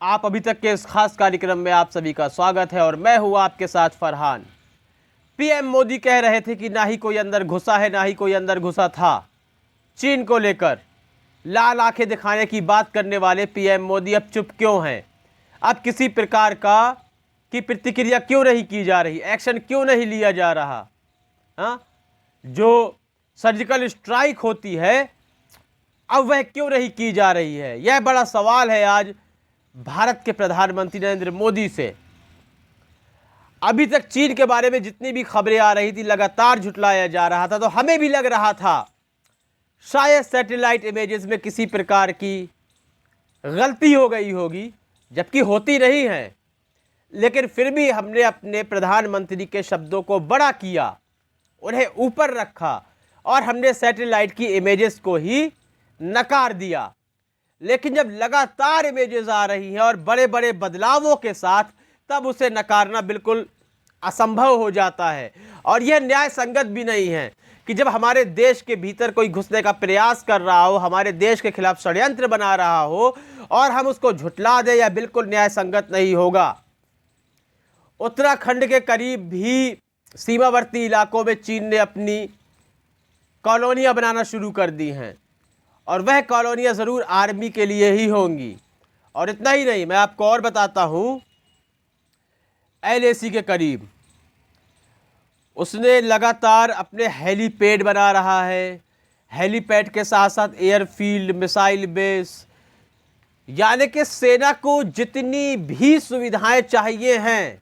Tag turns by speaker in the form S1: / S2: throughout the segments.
S1: आप अभी तक के इस खास कार्यक्रम में आप सभी का स्वागत है और मैं हूं आपके साथ फरहान। पीएम मोदी कह रहे थे कि ना ही कोई अंदर घुसा है ना ही कोई अंदर घुसा था। चीन को लेकर लाल आंखें दिखाने की बात करने वाले पीएम मोदी अब चुप क्यों हैं? अब किसी प्रकार की प्रतिक्रिया क्यों नहीं की जा रही? एक्शन क्यों नहीं लिया जा रहा? हाँ, जो सर्जिकल स्ट्राइक होती है अब वह क्यों नहीं की जा रही है? यह बड़ा सवाल है आज भारत के प्रधानमंत्री नरेंद्र मोदी से। अभी तक चीन के बारे में जितनी भी खबरें आ रही थी लगातार झुटलाया जा रहा था, तो हमें भी लग रहा था शायद सैटेलाइट इमेजेस में किसी प्रकार की गलती हो गई होगी, जबकि होती नहीं है। लेकिन फिर भी हमने अपने प्रधानमंत्री के शब्दों को बड़ा किया, उन्हें ऊपर रखा और हमने सैटेलाइट की इमेजेस को ही नकार दिया। लेकिन जब लगातार इमेजेस आ रही हैं और बड़े बड़े बदलावों के साथ, तब उसे नकारना बिल्कुल असंभव हो जाता है। और यह न्याय संगत भी नहीं है कि जब हमारे देश के भीतर कोई घुसने का प्रयास कर रहा हो, हमारे देश के खिलाफ षड्यंत्र बना रहा हो और हम उसको झुटला दें, यह बिल्कुल न्याय संगत नहीं होगा। उत्तराखंड के करीब भी सीमावर्ती इलाकों में चीन ने अपनी कॉलोनियां बनाना शुरू कर दी हैं और वह कॉलोनियां ज़रूर आर्मी के लिए ही होंगी। और इतना ही नहीं, मैं आपको और बताता हूं, LAC के करीब उसने लगातार अपने हेलीपैड बना रहा है। हेलीपैड के साथ साथ एयरफील्ड, मिसाइल बेस, यानी कि सेना को जितनी भी सुविधाएं चाहिए हैं,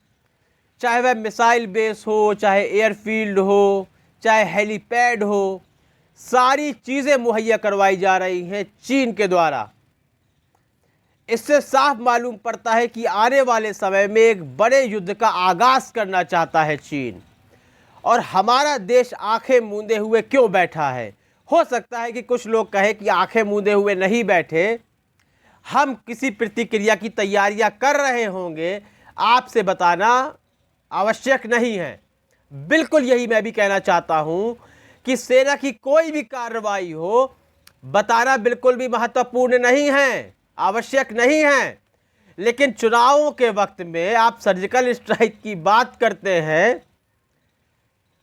S1: चाहे वह मिसाइल बेस हो, चाहे एयरफील्ड हो, चाहे हेलीपैड हो, सारी चीज़ें मुहैया करवाई जा रही हैं चीन के द्वारा। इससे साफ मालूम पड़ता है कि आने वाले समय में एक बड़े युद्ध का आगाज़ करना चाहता है चीन। और हमारा देश आंखें मूंदे हुए क्यों बैठा है? हो सकता है कि कुछ लोग कहें कि आंखें मूंदे हुए नहीं बैठे, हम किसी प्रतिक्रिया की तैयारियां कर रहे होंगे, आपसे बताना आवश्यक नहीं है। बिल्कुल यही मैं भी कहना चाहता हूं कि सेना की कोई भी कार्रवाई हो, बताना बिल्कुल भी महत्वपूर्ण नहीं है, आवश्यक नहीं है। लेकिन चुनावों के वक्त में आप सर्जिकल स्ट्राइक की बात करते हैं,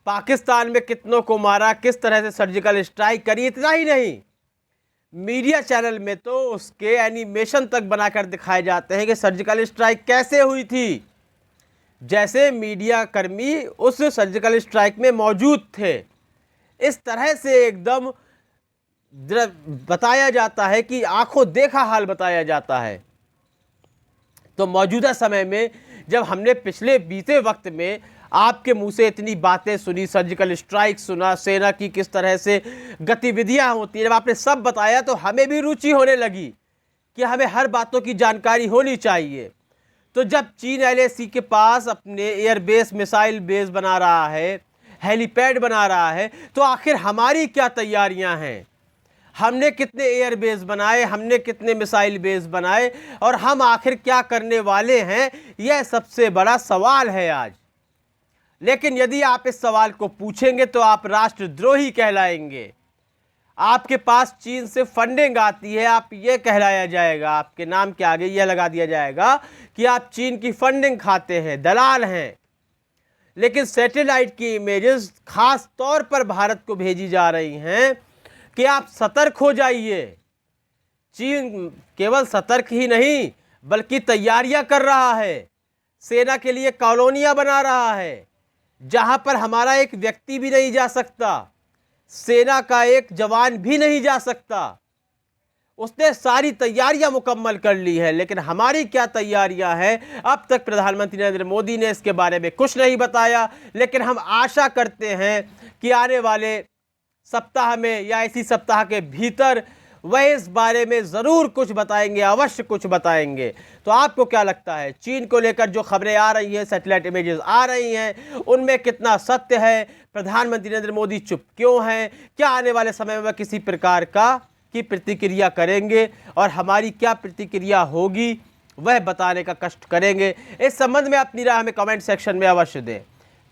S1: पाकिस्तान में कितनों को मारा, किस तरह से सर्जिकल स्ट्राइक करी, इतना ही नहीं, मीडिया चैनल में तो उसके एनिमेशन तक बनाकर दिखाए जाते हैं कि सर्जिकल स्ट्राइक कैसे हुई थी, जैसे मीडिया कर्मी उस सर्जिकल स्ट्राइक में मौजूद थे। इस तरह से एकदम बताया जाता है कि आंखों देखा हाल बताया जाता है। तो मौजूदा समय में जब हमने पिछले बीते वक्त में आपके मुंह से इतनी बातें सुनी, सर्जिकल स्ट्राइक सुना, सेना की किस तरह से गतिविधियां होती हैं, जब आपने सब बताया तो हमें भी रुचि होने लगी कि हमें हर बातों की जानकारी होनी चाहिए। तो जब चीन LAC के पास अपने एयरबेस, मिसाइल बेस बना रहा है, हेलीपैड बना रहा है, तो आखिर हमारी क्या तैयारियां हैं? हमने कितने एयरबेस बनाए, हमने कितने मिसाइल बेस बनाए और हम आखिर क्या करने वाले हैं? यह सबसे बड़ा सवाल है आज। लेकिन यदि आप इस सवाल को पूछेंगे तो आप राष्ट्रद्रोही कहलाएंगे। आपके पास चीन से फंडिंग आती है, आप ये कहलाया जाएगा, आपके नाम के आगे यह लगा दिया जाएगा कि आप चीन की फंडिंग खाते हैं, दलाल हैं। लेकिन सैटेलाइट की इमेजेस खास तौर पर भारत को भेजी जा रही हैं कि आप सतर्क हो जाइए। चीन केवल सतर्क ही नहीं बल्कि तैयारियां कर रहा है, सेना के लिए कॉलोनियां बना रहा है जहां पर हमारा एक व्यक्ति भी नहीं जा सकता, सेना का एक जवान भी नहीं जा सकता। उसने सारी तैयारियां मुकम्मल कर ली है। लेकिन हमारी क्या तैयारियां हैं, अब तक प्रधानमंत्री नरेंद्र मोदी ने इसके बारे में कुछ नहीं बताया। लेकिन हम आशा करते हैं कि आने वाले सप्ताह में या इसी सप्ताह के भीतर वह इस बारे में ज़रूर कुछ बताएंगे, अवश्य कुछ बताएंगे। तो आपको क्या लगता है, चीन को लेकर जो खबरें आ रही हैं, सैटेलाइट इमेजेस आ रही हैं, उनमें कितना सत्य है? प्रधानमंत्री नरेंद्र मोदी चुप क्यों हैं? क्या आने वाले समय में वह किसी प्रकार की प्रतिक्रिया करेंगे और हमारी क्या प्रतिक्रिया होगी, वह बताने का कष्ट करेंगे। इस संबंध में अपनी राय हमें कमेंट सेक्शन में अवश्य दें।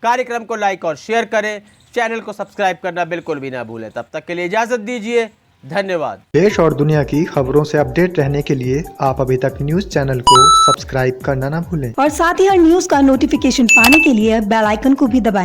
S1: कार्यक्रम को लाइक और शेयर करें, चैनल को सब्सक्राइब करना बिल्कुल भी ना भूलें। तब तक के लिए इजाज़त दीजिए। धन्यवाद।
S2: देश और दुनिया की खबरों से अपडेट रहने के लिए आप अभी तक न्यूज चैनल को सब्सक्राइब करना ना भूलें
S3: और साथ ही हर न्यूज का नोटिफिकेशन पाने के लिए बेल आइकन को भी दबाएं।